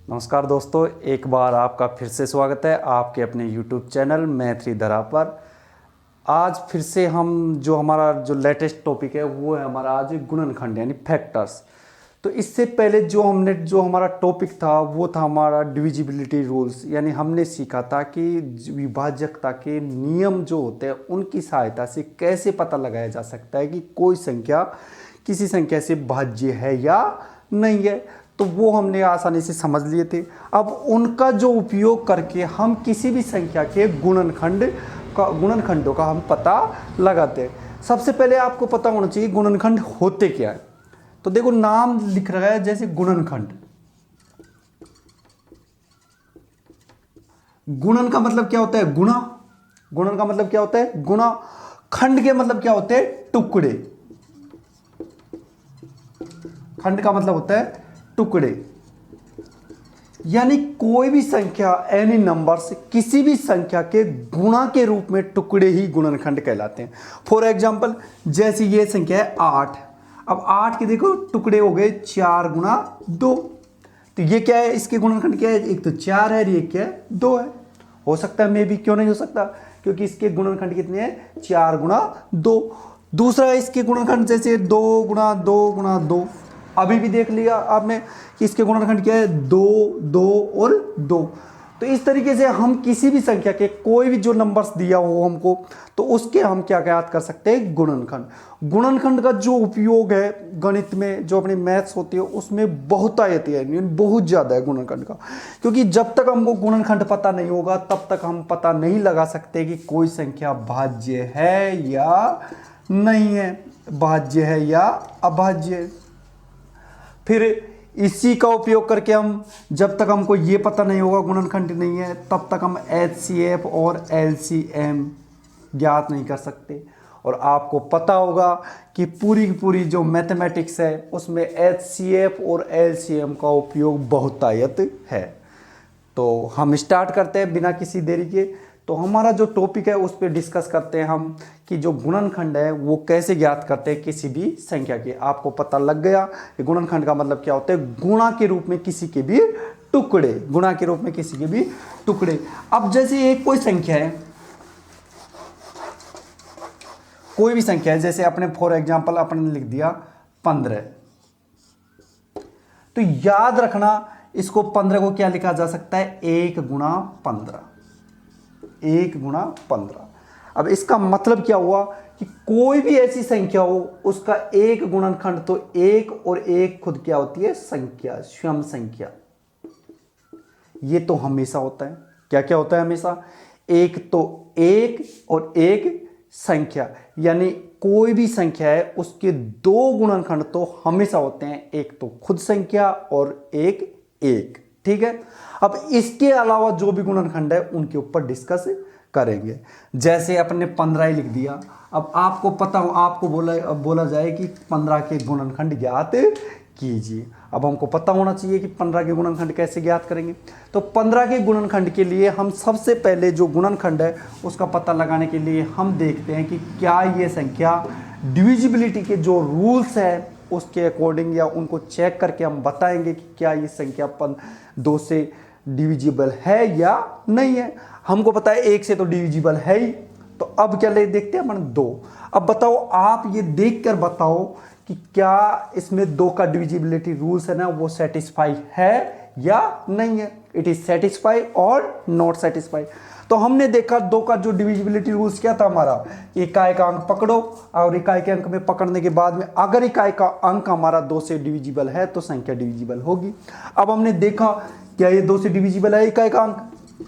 नमस्कार दोस्तों, एक बार आपका फिर से स्वागत है आपके अपने YouTube चैनल मैथ्री धरा पर। आज फिर से हम जो हमारा जो लेटेस्ट टॉपिक है वो है हमारा आज गुणनखंड यानी फैक्टर्स। तो इससे पहले जो हमारा टॉपिक था वो था हमारा डिविजिबिलिटी रूल्स, यानी हमने सीखा था कि विभाजकता के नियम जो होते हैं उनकी सहायता से कैसे पता लगाया जा सकता है कि कोई संख्या किसी संख्या से भाज्य है या नहीं है। तो वो हमने आसानी से समझ लिए थे। अब उनका जो उपयोग करके हम किसी भी संख्या के गुणनखंडों का हम पता लगाते हैं। सबसे पहले आपको पता होना चाहिए गुणनखंड होते क्या है। तो देखो नाम लिख रहा है जैसे गुणनखंड। गुणन का मतलब क्या होता है? गुणा। गुणन का मतलब क्या होता है? गुणा। खंड के मतलब क्या होते हैं? टुकड़े। खंड का मतलब होता है टुकड़े, यानी कोई भी संख्या एनी नंबर्स किसी भी संख्या के गुणा के रूप में टुकड़े ही गुणनखंड कहलाते हैं। फॉर एग्जांपल जैसे ये संख्या है 8। अब 8 के देखो टुकड़े हो गए 4 गुणा 2। तो ये क्या है? इसके गुणनखंड क्या है? एक तो 4 है, ये क्या है? 2 है। हो सकता है मे भी, क्यों नहीं हो सकता? क्योंकि इसके गुणनखंड कितने हैं? 4 गुणा 2। दूसरा है इसके गुणनखंड जैसे 2 गुणा 2 गुणा 2। अभी भी देख लिया आपने कि इसके गुणनखंड क्या है? 2 2 और 2। तो इस तरीके से हम किसी भी संख्या के कोई भी जो नंबर्स दिया हो हमको, तो उसके हम क्या ज्ञात कर सकते हैं? गुणनखंड। गुणनखंड का जो उपयोग है गणित में, जो अपनी मैथ्स होती है उसमें बहुतायती है, बहुत ज़्यादा है गुणनखंड का। क्योंकि जब तक हमको गुणनखंड पता नहीं होगा तब तक हम पता नहीं लगा सकते कि कोई संख्या भाज्य है या नहीं है, भाज्य है या अभाज्य है। फिर इसी का उपयोग करके हम, जब तक हमको ये पता नहीं होगा गुणनखंड नहीं है, तब तक हम HCF और LCM ज्ञात नहीं कर सकते। और आपको पता होगा कि पूरी की पूरी जो मैथमेटिक्स है उसमें HCF और LCM का उपयोग बहुतायत है। तो हम स्टार्ट करते हैं बिना किसी देरी के। तो हमारा जो टॉपिक है उस पर डिस्कस करते हैं हम कि जो गुणनखंड है वो कैसे ज्ञात करते हैं किसी भी संख्या के। आपको पता लग गया कि गुणनखंड का मतलब क्या होता है? गुणा के रूप में किसी के भी टुकड़े, गुणा के रूप में किसी के भी टुकड़े। अब जैसे एक कोई संख्या है, कोई भी संख्या है, जैसे अपने फॉर एग्जांपल अपने लिख दिया 15। तो याद रखना इसको 15 को क्या लिखा जा सकता है? 1 गुणा 15। 1 गुणा 15। अब इसका मतलब क्या हुआ कि कोई भी ऐसी संख्या हो उसका एक गुणनखंड तो 1 और 1 खुद क्या होती है? संख्या, स्वयं संख्या। ये तो हमेशा होता है। क्या क्या होता है हमेशा? एक तो 1 और 1 संख्या, यानी कोई भी संख्या है उसके 2 गुणनखंड तो हमेशा होते हैं, एक तो खुद संख्या और एक 1। ठीक है। अब इसके अलावा जो भी गुणनखंड है उनके ऊपर डिस्कस करेंगे। जैसे अपने 15 ही लिख दिया। अब आपको पता हो, आपको बोला जाए कि 15 के गुणनखंड ज्ञात कीजिए। अब हमको पता होना चाहिए कि 15 के गुणनखंड कैसे ज्ञात करेंगे। तो 15 के गुणनखंड के लिए हम सबसे पहले जो गुणनखंड है उसका पता लगाने के लिए हम देखते हैं कि क्या ये संख्या डिविजिबिलिटी के जो रूल्स है उसके अकॉर्डिंग, या उनको चेक करके हम बताएंगे कि क्या ये संख्या 2 से डिविजिबल है या नहीं है। हमको पता है 1 से तो डिविजिबल है ही। तो अब क्या देखते हैं अपन 2। अब बताओ, आप ये देखकर बताओ कि क्या इसमें 2 का डिविजिबिलिटी रूल्स है ना वो सेटिस्फाई है या नहीं है। इट इज सेटिस्फाई और नॉट सेटिस्फाई। तो हमने देखा 2 का जो डिविजिबिलिटी रूल्स क्या था हमारा, इकाई का अंक पकड़ो और इकाई के अंक में पकड़ने के बाद में अगर इकाई का अंक हमारा 2 से डिविजिबल है तो संख्या डिविजिबल होगी। अब हमने देखा क्या ये 2 से डिविजिबल है इकाई का अंक?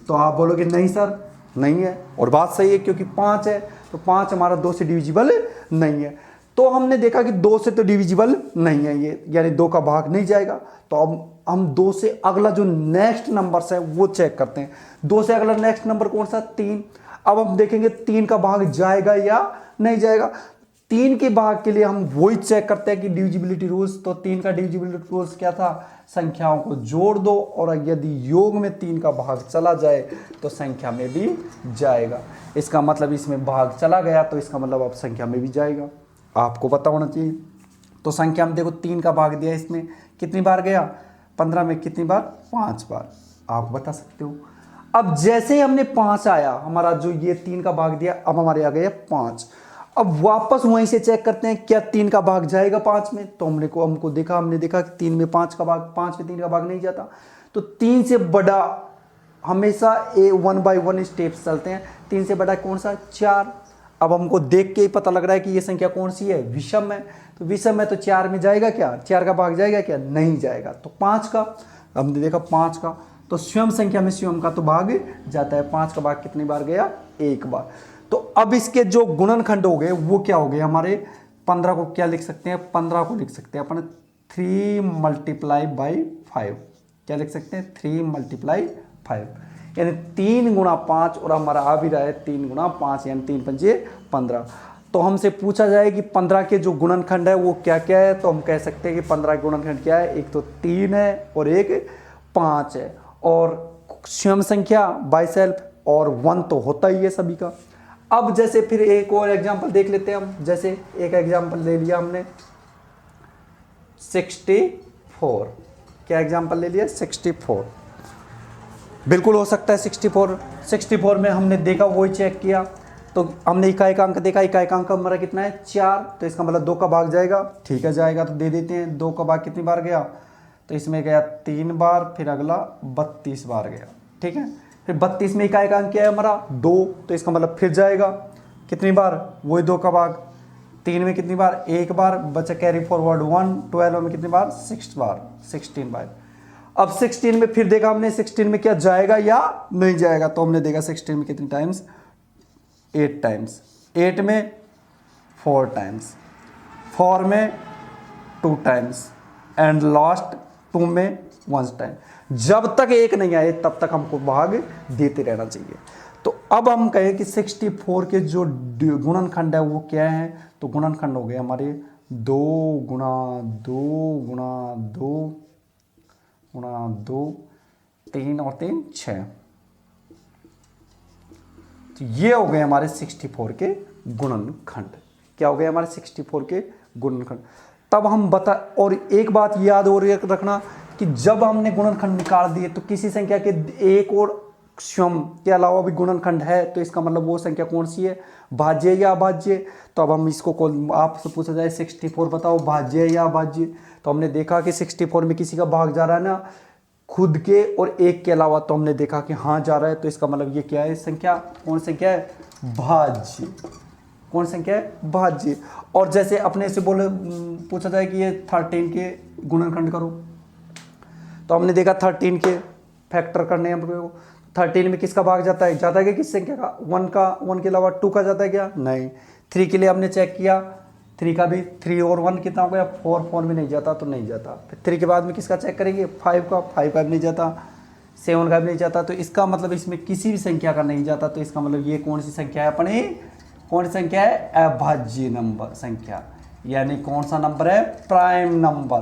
तो आप बोलोगे नहीं सर, नहीं है। और बात सही है, क्योंकि 5 है तो 5 हमारा 2 से डिविजिबल नहीं है। तो हमने देखा कि 2 से तो डिविजिबल नहीं है ये, यानी 2 का भाग नहीं जाएगा। तो अब हम 2 से अगला जो नेक्स्ट नंबर है वो चेक करते हैं। 2 से अगला नेक्स्ट नंबर कौन सा? 3। अब हम देखेंगे 3 का भाग जाएगा या नहीं जाएगा। 3 के भाग के लिए हम वही चेक करते हैं कि डिविजिबिलिटी रूल्स। तो 3 का डिविजिबिलिटी रूल्स क्या था? संख्याओं को जोड़ दो और यदि योग में 3 का भाग चला जाए तो संख्या में भी जाएगा। इसका मतलब इसमें भाग चला गया तो इसका मतलब अब संख्या में भी जाएगा। आपको पता होना चाहिए। तो संख्या में देखो 3 का भाग दिया, इसमें कितनी बार गया? 15 में कितनी बार? 5 बार। आप बता सकते हो। अब जैसे ही हमने 5 आया, हमारा जो ये 3 का भाग दिया, अब हमारे आ गया 5। अब वापस वहीं से चेक करते हैं क्या 3 का भाग जाएगा 5 में। तो हमने देखा कि 3 में 5 का भाग, 5 में 3 का भाग नहीं जाता। तो 3 से बड़ा हमेशा 1 बाय 1 स्टेप्स चलते हैं। 3 से बड़ा कौन सा? 4। अब हमको देख के ही पता लग रहा है कि ये संख्या कौन सी है? विषम है। तो विषम है तो 4 में जाएगा क्या? 4 का भाग जाएगा क्या? नहीं जाएगा। तो 5 का, हमने देखा 5 का, तो स्वयं संख्या में स्वयं का तो भाग जाता है। 5 का भाग कितनी बार गया? 1 बार। तो अब इसके जो गुणनखंड हो गए वो क्या हो गए हमारे? 15 को क्या लिख सकते हैं? 15 को लिख सकते हैं अपन 3 मल्टीप्लाई बाई 5। क्या लिख सकते हैं? 3 मल्टीप्लाई 5, यानी 3 गुणा 5, और हमारा आ भी रहा है 3 गुणा 5, यानी 3 पंजे 15। तो हमसे पूछा जाए कि 15 के जो गुणनखंड है वो क्या क्या है, तो हम कह सकते हैं कि 15 के गुणनखंड क्या है? एक तो 3 है और एक 5 है, और स्वयं संख्या बाई सेल्फ, और 1 तो होता ही है सभी का। अब जैसे फिर एक और एग्जांपल देख लेते हैं हम। जैसे एक एग्जांपल ले लिया हमने 64। क्या एग्जांपल ले लिया? 64। बिल्कुल हो सकता है 64 में हमने देखा, वही चेक किया, तो हमने इकाई का अंक देखा। इकाई का अंक हमारा कितना है? 4। तो इसका मतलब 2 का भाग जाएगा। ठीक है, जाएगा तो दे देते हैं। 2 का भाग कितनी बार गया? तो इसमें गया 3 बार, फिर अगला 32 बार गया। ठीक है, फिर 32 में इकाई का अंक क्या है हमारा? 2। तो इसका मतलब फिर जाएगा कितनी बार? वही 2 का भाग। 3 में कितनी बार? 1 बार, बचा कैरी फॉरवर्ड 1। 12 में कितनी बार? 6 बार, 16 बार। अब 16 में फिर देखा हमने 16 में क्या जाएगा या नहीं जाएगा। तो हमने देखा 16 में कितनी टाइम्स? 8 टाइम्स। 8 में 4 टाइम्स, 4 में 2 टाइम्स, एंड लास्ट 2 में 1 टाइम। जब तक 1 नहीं आए तब तक हमको भाग देते रहना चाहिए। तो अब हम कहें कि 64 के जो गुणनखंड है वो क्या है? तो गुणनखंड हो गए हमारे 2 गुणा 2 गुणा 2 गुणा 2, 3 और 3 6। तो ये हो गए हमारे 64 के गुणनखंड। क्या हो गए हमारे 64 के गुणनखंड? तब हम और एक बात याद और रखना कि जब हमने गुणनखंड निकाल दिए तो किसी संख्या के एक और स्वयं के अलावा भी गुणनखंड है, तो इसका मतलब वो संख्या कौन सी है? भाज्य या अभाज्य? तो अब हम इसको आपसे पूछा जाए 64 बताओ भाज्य या अभाज्य, तो हमने देखा कि 64 में किसी का भाग जा रहा है ना खुद के और एक के अलावा, तो हमने देखा कि हाँ जा रहा है। तो इसका मतलब ये क्या है? संख्या कौन संख्या है? भाज्य। कौन संख्या है? भाज्य। और जैसे अपने से पूछा जाए कि ये 13 के गुणनखंड करो, तो हमने देखा 13 के फैक्टर करने हैं हमको। 13 में किसका भाग जाता है? जाता है किस संख्या का? 1 के अलावा 2 का जाता है क्या? नहीं। 3 के लिए हमने चेक किया, 3 का भी 3 और 1 कितना हो गया? 4 में नहीं जाता तो नहीं जाता। फिर 3 के बाद में किसका चेक करेंगे? 5 का भी नहीं जाता, 7 का भी नहीं जाता। तो इसका मतलब इसमें किसी भी संख्या का नहीं जाता। तो इसका मतलब ये कौन सी संख्या है अपनी? कौन सी संख्या है? अभाज्य नंबर संख्या, यानी कौन सा नंबर है? Prime number.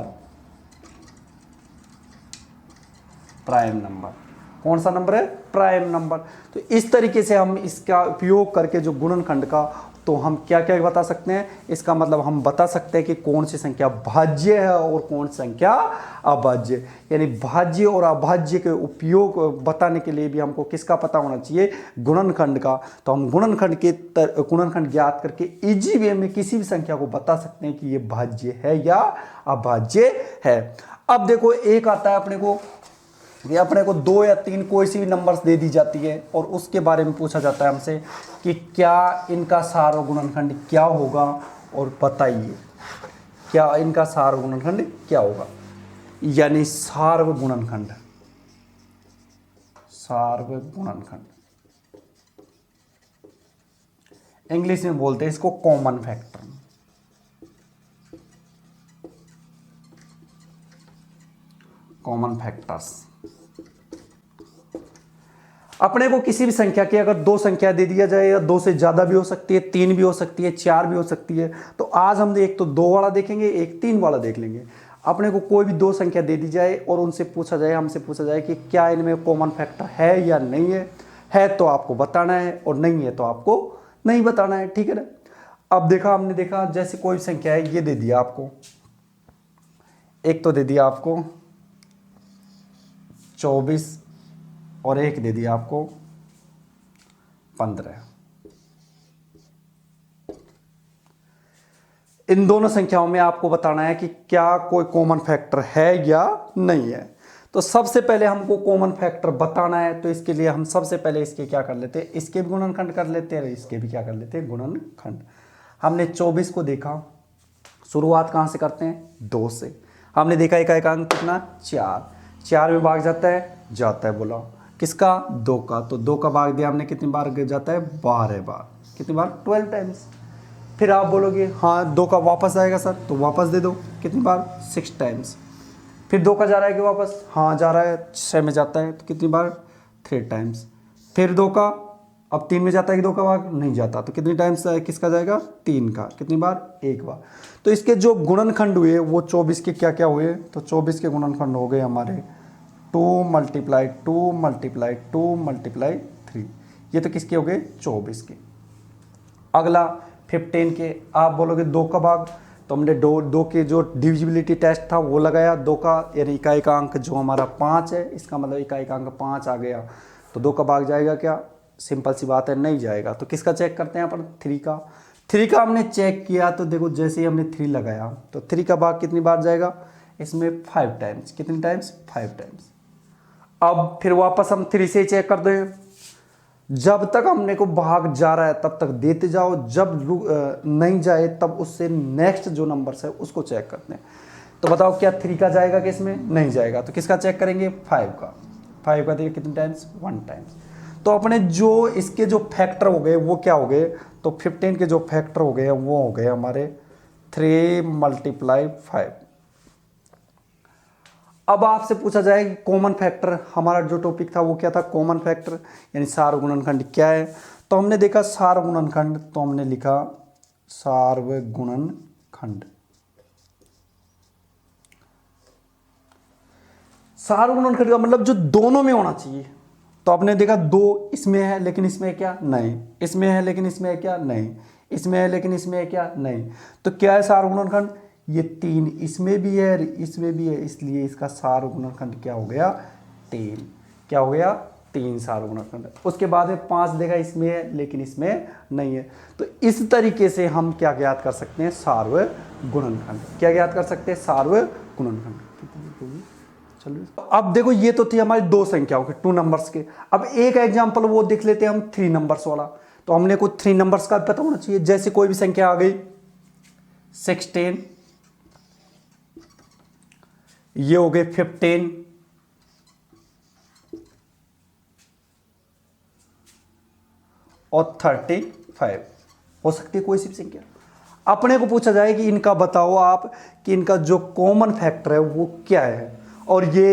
प्राइम नंबर कौन सा नंबर है? Prime number. तो इस तरीके से हम इसका उपयोग करके जो गुणनखंड का, तो हम क्या क्या बता सकते हैं? इसका मतलब हम बता सकते हैं कि कौन सी संख्या भाज्य है और कौन सी संख्या अभाज्य। यानी भाज्य और अभाज्य के उपयोग बताने के लिए भी हमको किसका पता होना चाहिए? गुणनखंड का। तो हम गुणनखंड ज्ञात करके इजी वे में किसी भी संख्या को बता सकते हैं कि ये भाज्य है या अभाज्य है। अब देखो एक आता है अपने को, ये अपने को 2 या 3 कोई सी भी नंबर्स दे दी जाती है और उसके बारे में पूछा जाता है हमसे कि क्या इनका सार गुणनखंड क्या होगा, और बताइए क्या इनका सार गुणनखंड क्या होगा। यानी सार्वगुणनखंड। सार्वगुणनखंड इंग्लिश में बोलते हैं इसको कॉमन फैक्टर। Common factors. अपने को किसी भी संख्या की अगर 2 संख्या दे दिया जाए, या 2 से ज़्यादा भी हो सकती है, 3 भी हो सकती है, 4 भी हो सकती है, तो आज हम एक तो 2 वाला देखेंगे, एक 3 वाला देख लेंगे। अपने को कोई भी 2 संख्या दे दी जाए और उनसे पूछा जाए, हमसे पूछा जाए कि क्या इनमें कॉमन फैक्टर है या नहीं है तो आपको बताना है, और नहीं है तो आपको नहीं बताना है। ठीक है ना? अब हमने देखा जैसे कोई संख्या है, ये दे दिया आपको, एक तो दे दिया आपको 24 और 1 दे दिया आपको 15। इन दोनों संख्याओं में आपको बताना है कि क्या कोई कॉमन फैक्टर है या नहीं है। तो सबसे पहले हमको कॉमन फैक्टर बताना है, तो इसके लिए हम सबसे पहले इसके क्या कर लेते हैं, इसके भी गुणनखंड कर लेते हैं और इसके भी क्या कर लेते हैं, गुणनखंड। हमने 24 को देखा, शुरुआत कहाँ से करते हैं, 2 से। हमने देखा इकाई का अंक कितना, 4 में भाग जाता है बोला किसका, 2 का। तो 2 का भाग दिया हमने, कितनी बार जाता है, 12 बार। कितनी बार, 12 टाइम्स। फिर आप बोलोगे हाँ 2 का वापस आएगा सर, तो वापस दे दो, कितनी बार, 6 टाइम्स। फिर 2 का जा रहा है कि वापस, हाँ जा रहा है, 6 में जाता है, तो कितनी बार, 3 टाइम्स। फिर 2 का, अब 3 में जाता है कि 2 का भाग नहीं जाता, तो कितनी टाइम्स किसका जाएगा, 3 का। कितनी बार, 1 बार। तो इसके जो गुणनखंड हुए वो 24 के क्या क्या हुए, तो 24 के गुणनखंड हो गए हमारे 2 × 2 × 2 × 3। ये तो किसके हो गए, 24 के। अगला 15 के, आप बोलोगे 2 का भाग, तो हमने 2 के जो डिविजिबिलिटी टेस्ट था वो लगाया, 2 का यानी इकाई का अंक जो हमारा 5 है, इसका मतलब इकाई का अंक 5 आ गया, तो 2 का भाग जाएगा क्या, सिंपल सी बात है, नहीं जाएगा। तो किसका चेक करते हैं यहाँ पर, 3 का हमने चेक किया, तो देखो जैसे ही हमने 3 लगाया तो 3 का भाग कितनी बार जाएगा, इसमें 5 टाइम्स। कितनी टाइम्स, 5 टाइम्स। अब फिर वापस हम 3 से चेक कर दें, जब तक हमने को भाग जा रहा है तब तक देते जाओ, जब नहीं जाए तब उससे नेक्स्ट जो नंबर्स है उसको चेक करते हैं। तो बताओ क्या 3 का जाएगा कि इसमें नहीं जाएगा, तो किसका चेक करेंगे, 5 का। 5 का देखिए कितने टाइम्स, 1 टाइम्स। तो अपने जो इसके जो फैक्टर हो गए वो क्या हो गए, तो 15 के जो फैक्टर हो गए वो हो गए हमारे 3 × 5। अब आपसे पूछा जाए कि कॉमन फैक्टर, हमारा जो टॉपिक था वो क्या था, कॉमन फैक्टर यानी सार्वगुणनखंड क्या है। तो हमने देखा सार्वगुणनखंड, तो हमने लिखा सार्वगुणनखंड। सार्वगुणनखंड का मतलब जो दोनों में होना चाहिए। तो आपने देखा 2 इसमें है लेकिन इसमें है क्या, नहीं। इसमें है लेकिन इसमें है क्या, नहीं। इसमें है लेकिन इसमें है क्या, नहीं। तो क्या है सार्वगुणनखंड, ये 3 इसमें भी है इसमें भी है, इसलिए इसका सार्वगुणनखंड क्या हो गया, 3। क्या हो गया, 3 सार्वगुणनखंड। उसके बाद में 5 देखा इसमें है लेकिन इसमें नहीं है। तो इस तरीके से हम क्या ज्ञात कर सकते हैं, सार्वगुणनखंड। क्या ज्ञात कर सकते हैं, सार्वगुणनखंड। चलो अब देखो ये तो थी हमारी 2 संख्याओं के, 2 नंबर्स के। अब एक एग्जांपल वो देख लेते हैं हम 3 नंबर्स वाला। तो हमने को 3 नंबर्स का पता होना चाहिए। जैसे कोई भी संख्या आ गई 16, ये हो गए 15 और 35, हो सकती है कोई सी भी संख्या। अपने को पूछा जाए कि इनका बताओ आप कि इनका जो कॉमन फैक्टर है वो क्या है। और ये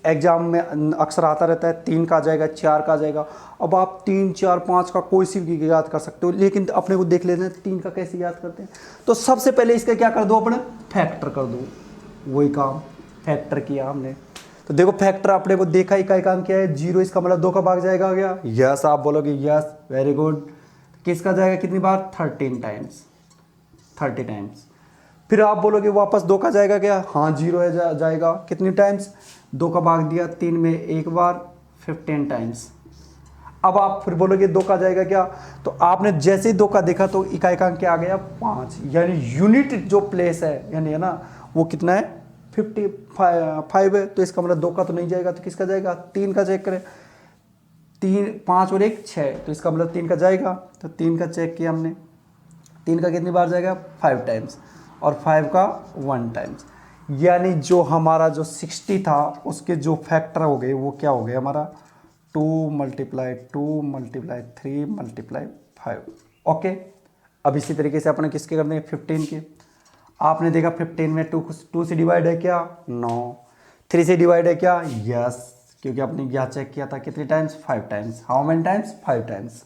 एग्जाम में अक्सर आता रहता है, 3 का आ जाएगा, 4 का आ जाएगा। अब आप 3, 4, 5 का कोई सी भी याद कर सकते हो, लेकिन अपने को देख लेते हैं 3 का कैसे याद करते हैं। तो सबसे पहले इसका क्या कर दो, अपने फैक्टर कर दो। वही काम फैक्टर किया हमने। तो देखो फैक्टर अपने को देखा, इकाई का अंक क्या है, 0। इसका मतलब 2 का भाग जाएगा क्या, यस। आप बोलोगे यस, वेरी गुड। किसका जाएगा कितनी बार, 13 टाइम्स, 30 टाइम्स। फिर आप बोलोगे वापस 2 का जाएगा क्या, हाँ 0 है, जाएगा कितनी टाइम्स, 2 का भाग दिया 3 में 1 बार, 15 टाइम्स। अब आप फिर बोलोगे 2 का जाएगा क्या, तो आपने जैसे ही 2 का देखा तो इकाई का अंक क्या आ गया, 5। यानी यूनिट जो प्लेस है यानी है ना, वो कितना है, 55 है। तो इसका मतलब 2 का तो नहीं जाएगा, तो किसका जाएगा, 3 का चेक करें। 3, 5 और 1 6, तो इसका मतलब 3 का जाएगा। तो 3 का चेक किया हमने, 3 का कितनी बार जाएगा, 5 टाइम्स, और 5 का 1 टाइम्स। यानी जो हमारा जो 60 था उसके जो फैक्टर हो गए वो क्या हो गए हमारा, 2 × 2 × 3 × 5। ओके। अब इसी तरीके से अपने किसके कर देंगे, 15 के। आपने देखा 15 में 2 से डिवाइड है क्या, 9। 3 से डिवाइड है क्या, यस, क्योंकि आपने यहाँ चेक किया था कितने times, 5 times. How many times, 5 times.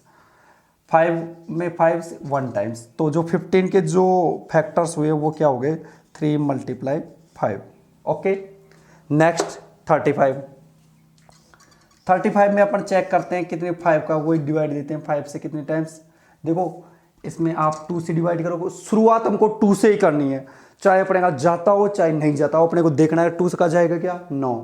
5 में 5 1 टाइम्स। तो जो 15 के जो फैक्टर्स हुए वो क्या हो गए, 3 × 5। ओके। नेक्स्ट 35। 35 में अपन चेक करते हैं कितने, 5 का वही डिवाइड देते हैं 5 से कितने टाइम्स। देखो इसमें आप 2 से डिवाइड करोगे, शुरुआत हमको 2 से ही करनी है, चाहे अपने का जाता हो चाहे नहीं जाता हो, अपने को देखना है 2 का जाएगा क्या, 9।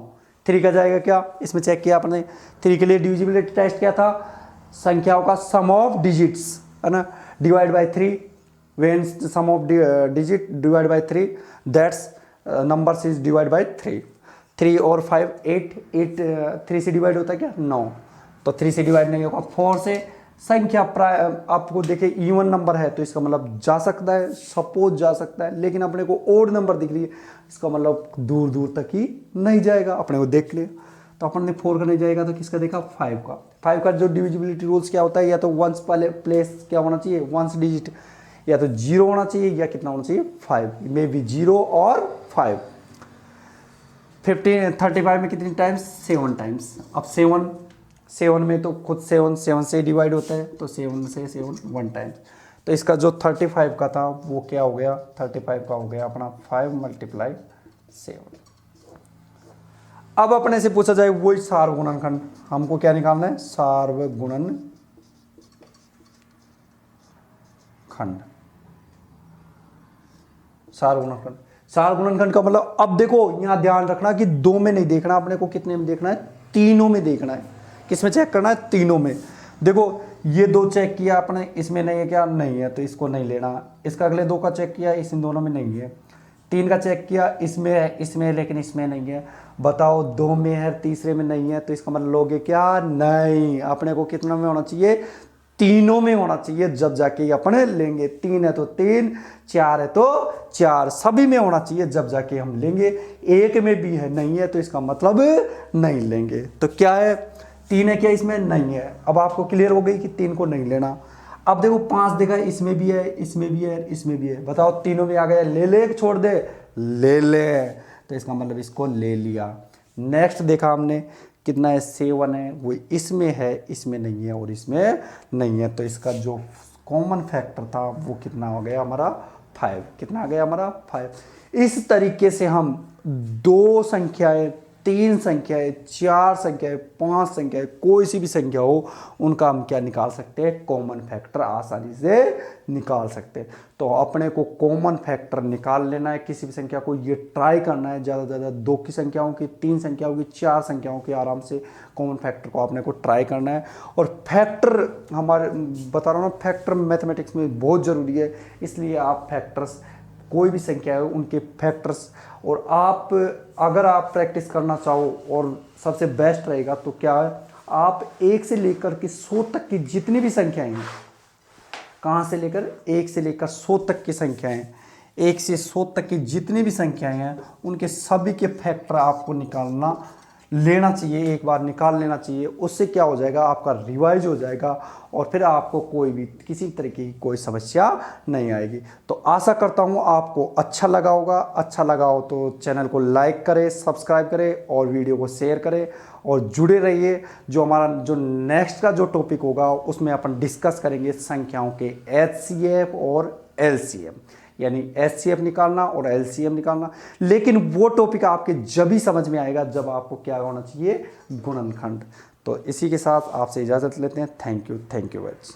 3 का जाएगा क्या, इसमें चेक किया आपने 3 के लिए डिविजिबिलिटी टेस्ट क्या था, संख्याओं का सम ऑफ डिजिट्स है ना, divide by 3, when sum of digit divide by 3 that's numbers is divide by 3, 3 और 5 8, 8 3 से डिवाइड होता है क्या 9, तो 3 से डिवाइड नहीं होगा, 4 से संख्या प्राय आपको देखे इवन नंबर है तो इसका मतलब जा सकता है, सपोज जा सकता है, लेकिन अपने को ओड नंबर दिख रही है इसका मतलब दूर दूर तक ही नहीं जाएगा, अपने को देख लिया। तो अपन ने 4 का नहीं जाएगा तो किसका देखा 5 का जो डिविजिबिलिटी रूल्स क्या होता है, या तो वंस पहले प्लेस क्या होना चाहिए वंस डिजिट, या तो 0 होना चाहिए या कितना होना चाहिए 5, मे बी 0 और 5। 35 में कितनी टाइम्स 7 टाइम्स, अब 7 में तो खुद 7 से डिवाइड होता है तो 7 से 7 1 टाइम्स, तो इसका जो 35 का था वो क्या हो गया 35 का हो गया अपना 5 × 7। अब अपने से पूछा जाए वही सार्वगुणनखंड, हमको क्या निकालना है सार्वगुणनखंड, सार्वगुणनखंड। सार्वगुणनखंड का मतलब अब देखो यहां ध्यान रखना कि 2 में नहीं देखना, अपने को कितने में देखना है तीनों में देखना है। किसमें चेक करना है तीनों में। देखो ये 2 चेक किया अपने, इसमें नहीं है क्या नहीं है तो इसको नहीं लेना, इसका अगले 2 का चेक किया इस दोनों में नहीं है, 3 का चेक किया इसमें है लेकिन इसमें नहीं है, बताओ 2 में है तीसरे में नहीं है तो इसका मतलब लोगे क्या नहीं, अपने को कितना में होना चाहिए तीनों में होना चाहिए, जब जाके अपने लेंगे। 3 है तो 3, 4 है तो 4, सभी में होना चाहिए जब जाके हम लेंगे। 1 में भी है नहीं है तो इसका मतलब नहीं लेंगे। तो क्या है 3 है क्या इसमें नहीं है, अब आपको क्लियर हो गई कि 3 को नहीं लेना। अब देखो 5 देखा इसमें भी है इसमें भी है इसमें भी है, बताओ तीनों में आ गया, ले ले छोड़ दे ले ले, तो इसका मतलब इसको ले लिया। नेक्स्ट देखा हमने कितना है 7 है, वो इसमें है इसमें नहीं है और इसमें नहीं है, तो इसका जो कॉमन फैक्टर था वो कितना हो गया हमारा 5, कितना आ गया हमारा 5। इस तरीके से हम 2 संख्याएं 3 संख्याएं 4 संख्याएं 5 संख्याएं कोई सी भी संख्या हो उनका हम क्या निकाल सकते हैं कॉमन फैक्टर आसानी से निकाल सकते हैं। तो अपने को कॉमन फैक्टर निकाल लेना है किसी भी संख्या को, ये ट्राई करना है ज़्यादा से ज़्यादा 2 की संख्याओं की 3 संख्याओं की 4 संख्याओं की आराम से कॉमन फैक्टर को अपने को ट्राई करना है। और फैक्टर हमारे बता रहा हूँ ना फैक्टर मैथमेटिक्स में बहुत ज़रूरी है, इसलिए आप फैक्टर्स कोई भी संख्या है उनके फैक्टर्स, और आप अगर आप प्रैक्टिस करना चाहो और सबसे बेस्ट रहेगा तो क्या है आप 1 से लेकर के 100 तक की जितनी भी संख्याएं हैं, कहाँ से लेकर 1 से लेकर 100 तक की संख्याएं, 1 से 100 तक की जितनी भी संख्याएं हैं उनके सभी के फैक्टर आपको निकालना लेना चाहिए, एक बार निकाल लेना चाहिए। उससे क्या हो जाएगा आपका रिवाइज हो जाएगा और फिर आपको कोई भी किसी तरीके की कोई समस्या नहीं आएगी। तो आशा करता हूँ आपको अच्छा लगा होगा, अच्छा लगा हो तो चैनल को लाइक करें, सब्सक्राइब करें और वीडियो को शेयर करें और जुड़े रहिए। जो हमारा जो नेक्स्ट का जो टॉपिक होगा उसमें अपन डिस्कस करेंगे संख्याओं के HCF और LCM, यानी HCF निकालना और LCM निकालना। लेकिन वो टॉपिक आपके जब ही समझ में आएगा जब आपको क्या होना चाहिए गुणनखंड। तो इसी के साथ आपसे इजाज़त लेते हैं। Thank you very much.